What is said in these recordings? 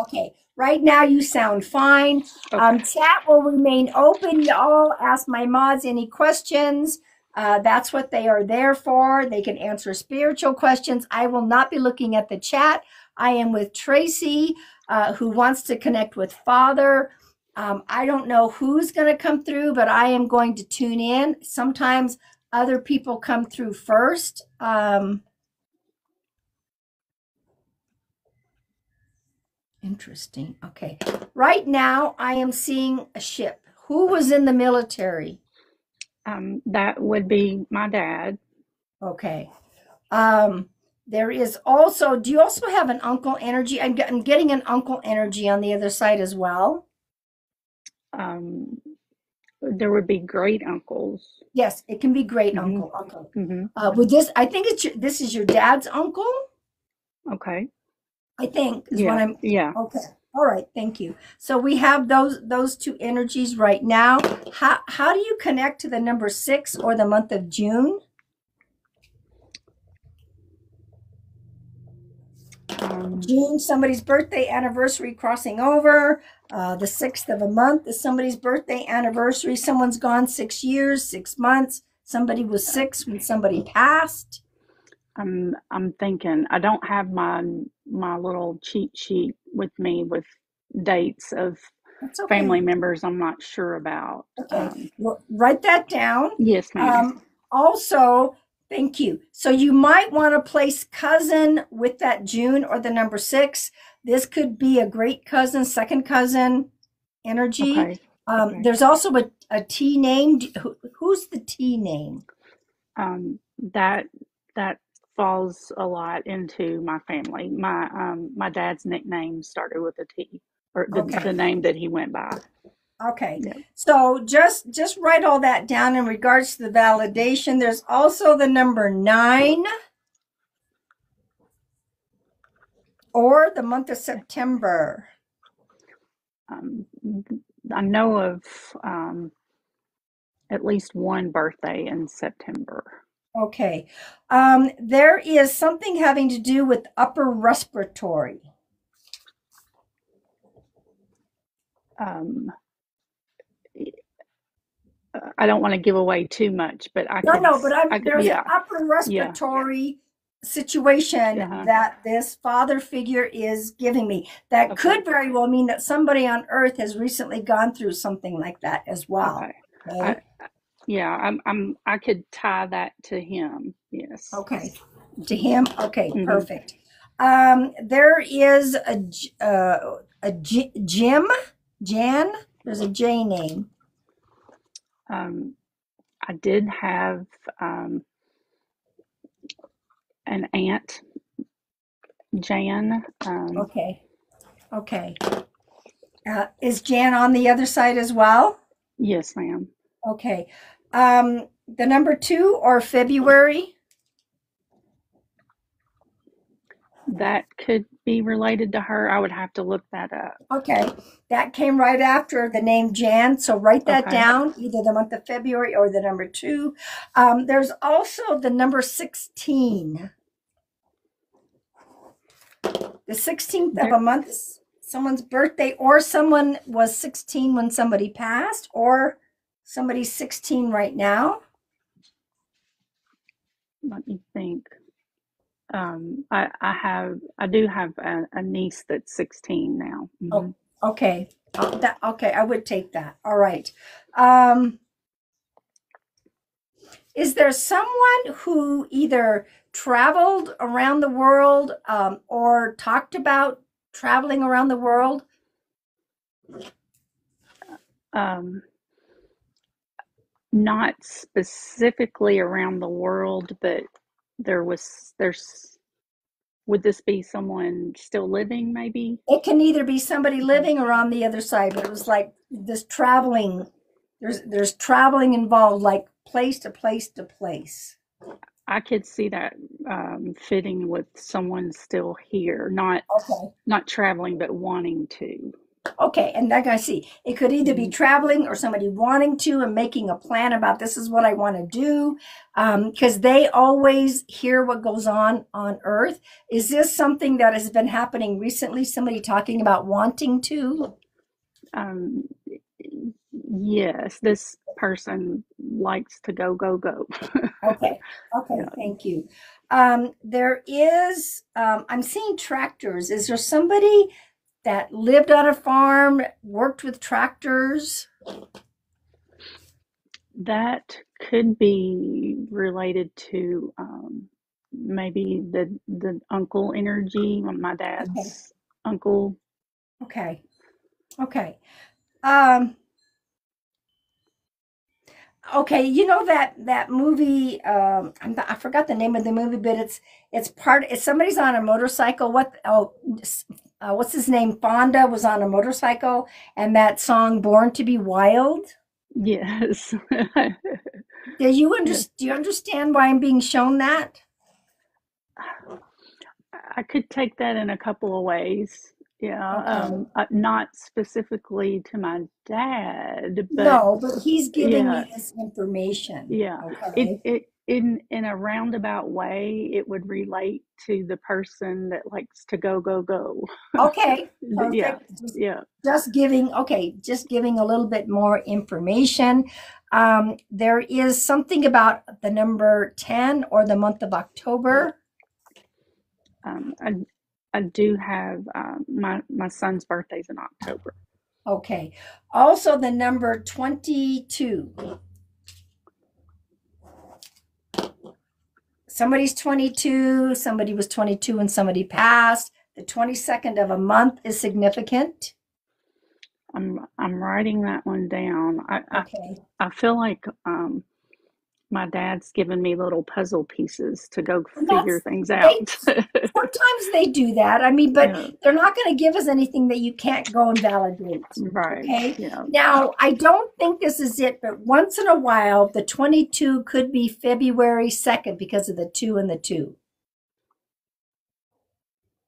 Okay, right now you sound fine. Okay. Chat will remain open. Y'all ask my mods any questions. That's what they are there for. They can answer spiritual questions. I will not be looking at the chat. I am with Tracy, who wants to connect with Father. I don't know who's going to come through, but I am going to tune in. Sometimes other people come through first. Interesting. Okay. Right now, I am seeing a ship. Who was in the military? That would be my dad. Okay. Um, there is also, do you also have an uncle energy? I'm getting an uncle energy on the other side as well. Um, there would be great uncles. Yes, it can be great Hmm. uncle. Uncle. Hmm. Would this, I think this is your dad's uncle, Okay. I think is what Yeah. I'm, Yeah. okay. All right. Thank you. So we have those two energies right now. How do you connect to the number 6 or the month of June? Um, June, somebody's birthday anniversary crossing over. The 6th of a month is somebody's birthday anniversary. Someone's gone 6 years, 6 months. Somebody was 6 when somebody passed. I'm thinking I don't have my little cheat sheet with me with dates of That's family okay. members I'm not sure about. Okay. Well, write that down. Yes, ma'am. Also, thank you. So you might want to place cousin with that June or the number 6. This could be a great cousin, second cousin energy. Okay. Okay. There's also a T name. Who's the T name? That that falls a lot into my family. My dad's nickname started with a T, or the Okay. name that he went by. Okay. Yeah. So just write all that down in regards to the validation. There's also the number 9 or the month of September. Um, I know of at least one birthday in September. Okay. There is something having to do with upper respiratory. Um, I don't want to give away too much, but No, but there's an yeah, upper yeah, respiratory situation uh-huh. that this father figure is giving me. That Okay, could very well mean that somebody on earth has recently gone through something like that as well. okay. I, Okay. yeah, I could tie that to him. Yes. Okay. To him. Okay. Hmm. Perfect. There is Jim, Jan. There's a J name. Um, I did have um, an aunt, Jan. Okay. Okay. Is Jan on the other side as well? Yes, ma'am. Okay. The number 2 or February? That could be related to her. I would have to look that up. Okay. That came right after the name Jan. So write that Okay. down, either the month of February or the number 2. There's also the number 16. The 16th of There, a month is someone's birthday, or someone was 16 when somebody passed, or somebody's 16 right now. let me think. I do have a niece that's 16 now. Oh, Hmm. okay. Okay, I would take that. All right. Um, is there someone who either traveled around the world or talked about traveling around the world? Um, Not specifically around the world, but there's would this be someone still living maybe? It can either be somebody Okay. living or on the other side, but it was like this traveling. There's traveling involved, like place to place to place. I could see that fitting with someone still here, Okay. not traveling but wanting to. Okay, and like I see, it could either be Mhm. traveling or somebody wanting to and making a plan about this is what I want to do, because they always hear what goes on Earth. Is this something that has been happening recently? Somebody talking about wanting to? Um, yes, this person likes to go, go, go. Okay, okay, Yeah, thank you. There is, I'm seeing tractors. Is there somebody that lived on a farm, worked with tractors? that could be related to maybe the uncle energy, my Okay, dad's uncle. okay, okay. Um, okay, you know that movie. I forgot the name of the movie, but it's somebody's on a motorcycle. What's his name? Fonda was on a motorcycle, and that song "Born to Be Wild." Yes. Yeah. Do you understand why I'm being shown that? I could take that in a couple of ways. Yeah, Okay. not specifically to my dad, but No, but he's giving yeah, me this information. yeah. Okay. It in a roundabout way, it would relate to the person that likes to go, go, go. Okay. Yeah, Perfect. yeah. Just giving a little bit more information. There is something about the number 10 or the month of October. Um, I I do have my son's birthday's in October. Okay. Also the number 22. Somebody's 22, somebody was 22 and somebody passed. The 22nd of a month is significant. I'm writing that one down. Okay. I feel like my dad's given me little puzzle pieces to go And figure that's things they out. sometimes they do that. I mean, but Yeah, they're not going to give us anything that you can't go and validate. right. Okay. Yeah. Now, I don't think this is it, but once in a while, the 22 could be February 2nd because of the 2 and the 2.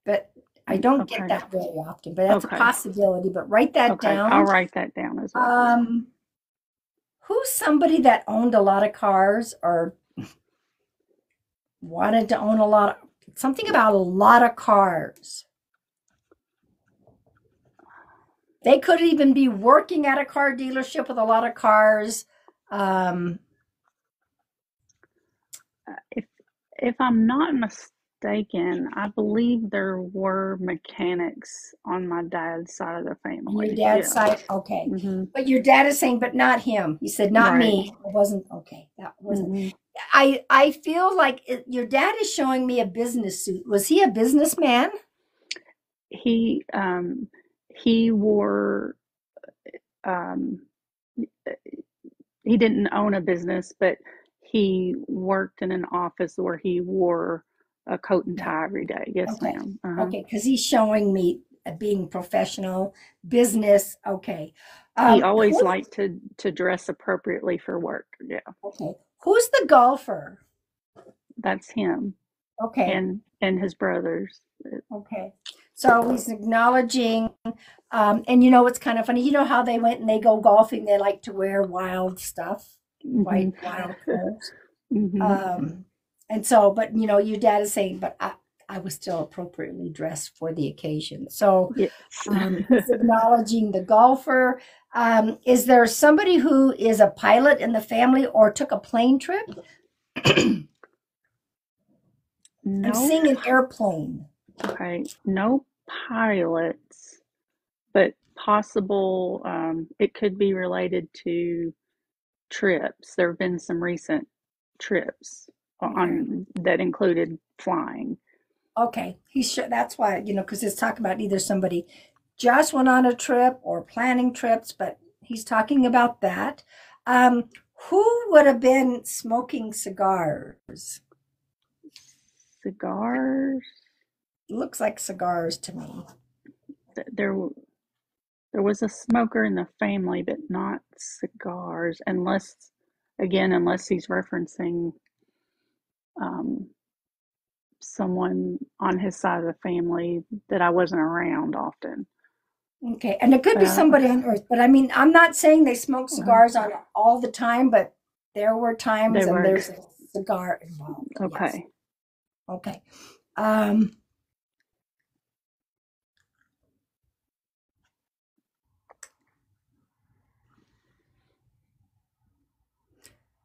But I don't get Okay. that very often, but that's a Okay. possibility. But write that Okay. I'll down. write that down as well. Yeah. Um, who's somebody that owned a lot of cars or wanted to own a lot of something about a lot of cars? They could even be working at a car dealership with a lot of cars. Um, If I'm not mistaken, I believe there were mechanics on my dad's side of the your family. dad's Yeah. side, okay. Mhm. But your dad is saying, but not him. He said, not Right. me. It wasn't okay. That wasn't. Mhm. I feel like your dad is showing me a business suit. Was he a businessman? He he wore um he didn't own a business, but he worked in an office where he wore a coat and Okay. tie every day. Yes, Okay. ma'am. Uh-huh. Okay. Because he's showing me being professional, business. Okay. He always Who? liked to dress appropriately for work. Yeah, Okay. Who's the golfer? that's him Okay. and his brothers. Okay. So he's acknowledging, and you know, it's kind of funny. You know how they went and they go golfing, they like to wear wild stuff, Mhm. wild clothes. Mhm. Um, and so, but you know, your dad is saying, but I was still appropriately dressed for the occasion. So Yes. he's acknowledging the golfer. Is there somebody who is a pilot in the family or took a plane trip? I'm No. seeing an airplane. Okay. No pilots, but possible. It could be related to trips. There have been some recent trips Okay. on that included flying. Okay, he's sure that's why, you know, because it's talking about either somebody just went on a trip or planning trips, but he's talking about that. Um, who would have been smoking cigars? Cigars. Looks like cigars to me. There there was a smoker in the family, but not cigars, unless again, unless he's referencing um, someone on his side of the family that I wasn't around often. Okay, and it could be Uh, somebody on Earth, but I mean, I'm not saying they smoke uh, cigars on all the time, but there were times, they and were there's a cigar involved. Yes. okay. Okay. Um,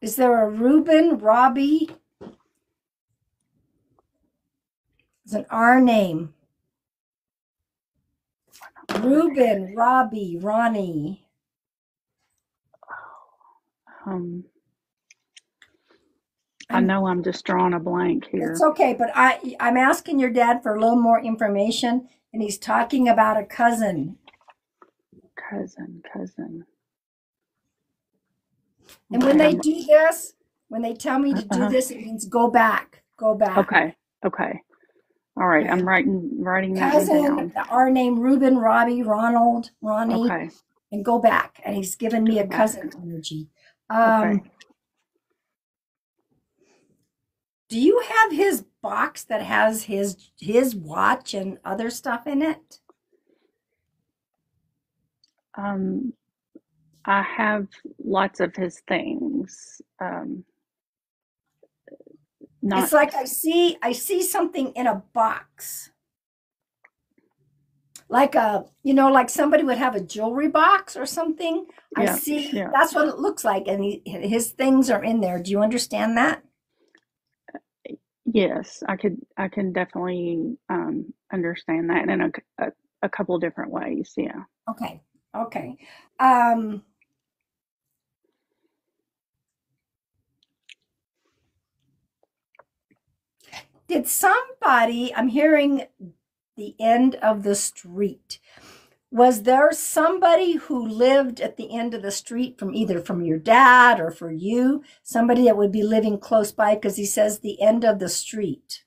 is there a Reuben, Robbie? It's an R name. Reuben, Robbie, Ronnie. Um, I I'm, know I'm just drawing a blank it's here. okay, but I'm asking your dad for a little more information, and he's talking about a cousin. Cousin. And when Okay, they do this, when they tell me to do uh, this, it means go back, go back. okay. All right, Okay. I'm writing that one Cousin, down. our name, Reuben, Robbie, Ronald, Ronnie, Okay, and go back. And he's given me go a back. cousin energy. Okay. Do you have his box that has his watch and other stuff in it? Um, I have lots of his things. Not It's like I see something in a box. Like like somebody would have a jewelry box or something. I yeah, see yeah. that's what it looks like, and his things are in there. Do you understand that? Yes, I can definitely understand that in a couple different ways. Yeah. Okay. Okay. Um, did somebody, I'm hearing the end of the street. Was there somebody who lived at the end of the street from either from your dad or for you? Somebody that would be living close by because he says the end of the street.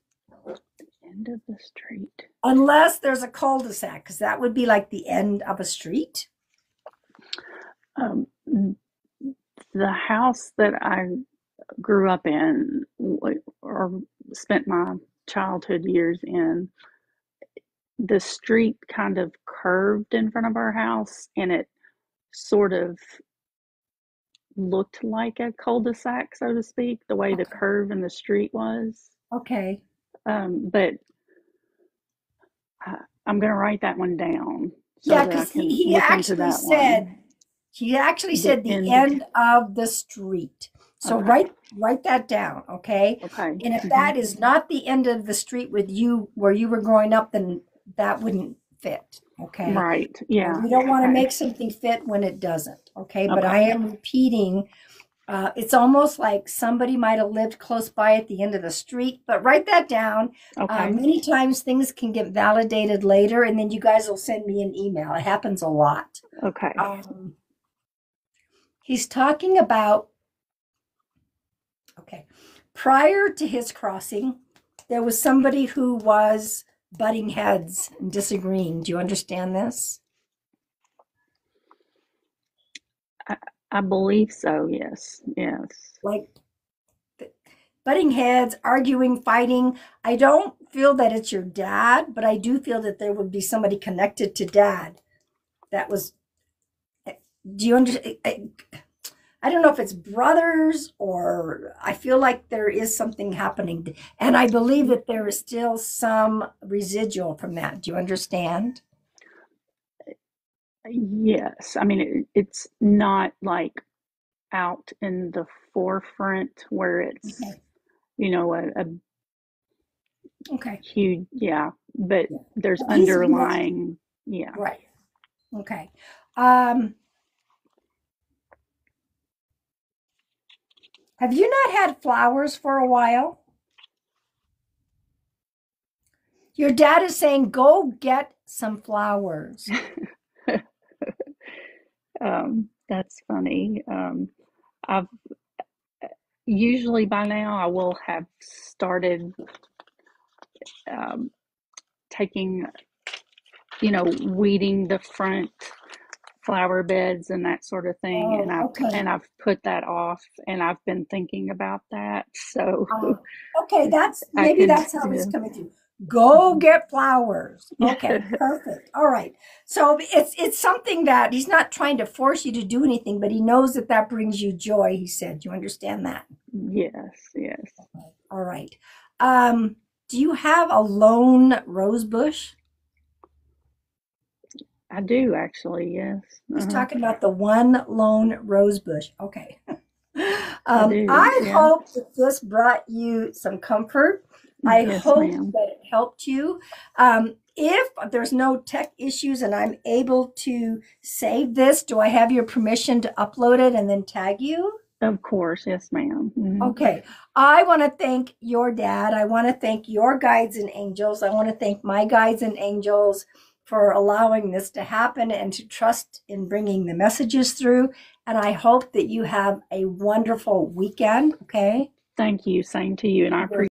End of the street. Unless there's a cul-de-sac, because that would be like the end of a street. Um, the house that I grew up in or spent my childhood years in, the street kind of curved in front of our house and it sort of looked like a cul-de-sac, so to speak, the way the Okay. curve in the street was. Okay. But I, I'm going to write that one down so Yeah, that I because can look into that one. he actually The said the end. end of the street. So Okay. write that down, okay? Okay. And if Hmm. that is not the end of the street with you where you were growing up, then that wouldn't fit, okay? Right. Yeah. We don't want to Okay. make something fit when it doesn't, okay? But I Okay. am repeating, it's almost like somebody might have lived close by at the end of the street, but write that down. Okay. Many times things can get validated later, and then you guys will send me an email. It happens a lot. Okay. He's talking about, okay, prior to his crossing, there was somebody who was butting heads and disagreeing. Do you understand this? I, I believe so. Yes. Yes. Like butting heads, arguing, fighting. I don't feel that it's your dad, but I do feel that there would be somebody connected to dad that was. Do you understand? I don't know if it's brothers or I feel like there is something happening. And I believe that there is still some residual from that. Do you understand? Yes. I mean, it's not like out in the forefront where it's, Okay. a Okay. huge, yeah, but Yeah. there's But he's underlying, yeah. right. Okay. Um, have you not had flowers for a while? Your dad is saying, go get some flowers. That's funny. I've usually by now I will have started um, taking, weeding the front flower beds and that sort of thing, and Oh, okay. I've put that off, and I've been thinking about that. So Okay, that's I maybe could, that's how it's coming through. Go get flowers. Okay, perfect. All right. So it's something that he's not trying to force you to do anything, but he knows that that brings you joy, he said. You understand that? Yes, yes. Okay. All right. Do you have a lone rose bush? I do actually, yes. He's Uh-huh. talking about the one lone rose bush. Okay. I do, I yeah. hope that this brought you some comfort. I Yes, hope ma'am. that it helped you. If there's no tech issues and I'm able to save this, do I have your permission to upload it and then tag you? Of course, yes, ma'am. Okay. I want to thank your dad. I want to thank your guides and angels. I want to thank my guides and angels for allowing this to happen and to trust in bringing the messages through. And I hope that you have a wonderful weekend. Okay. Thank you. Same to you. And I appreciate